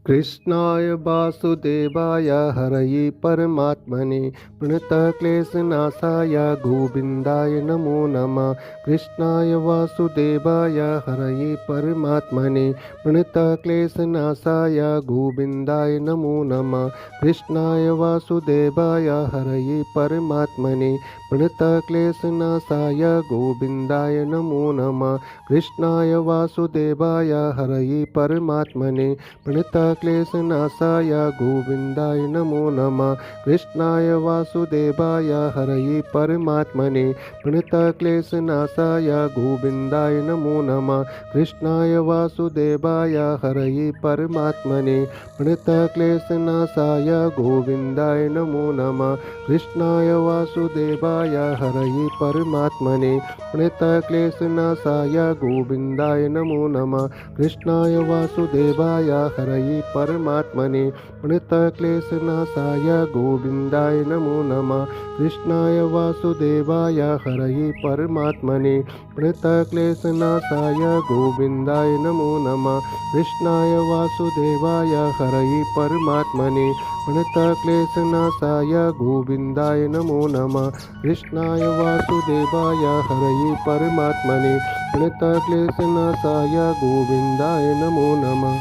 कृष्णाय वासुदेवाय हरये परमात्मने प्रणतक्लेशनाशाय गोविन्दाय नमो नमः। कृष्णाय वासुदेवाय हरये परमात्मने प्रणतक्लेशनाशाय गोविन्दाय नमो नमः। कृष्णाय वासुदेवाय हरये परमात्मने प्रणतक्लेशनाशाय गोविन्दाय नमो नमः। कृष्णाय वासुदेवाय हरये परमात्मने प्रणतक्लेशनाशाय गोविन्दाय नमो नमः। कृष्णाय वासुदेवाय हरये परमात्मने प्रणतक्लेशनाशाय गोविन्दाय नमो नमः। कृष्णाय वासुदेवाय हरये परमात्मने प्रणतक्लेशनाशाय गोविन्दाय नमो नमः। कृष्णाय वासुदेवाय हरये परमात्मने प्रणतक्लेशनाशाय गोविन्दाय नमो नमः। कृष्णाय वासुदेवाय हरये परमात्मने प्रणतक्लेशनाशाय गोविन्दाय नमो नमः। कृष्णाय वासुदेवाय हरये परमात्मने प्रणतक्लेशनाशाय गोविन्दाय नमो नमः। कृष्णाय वासुदेवाय हरये परमात्मने प्रणतक्लेशनाशाय गोविन्दाय नमो नमः। कृष्णाय वासुदेवाय हरये परमात्मने प्रणतक्लेशनाशाय गोविन्दाय नमो नमः।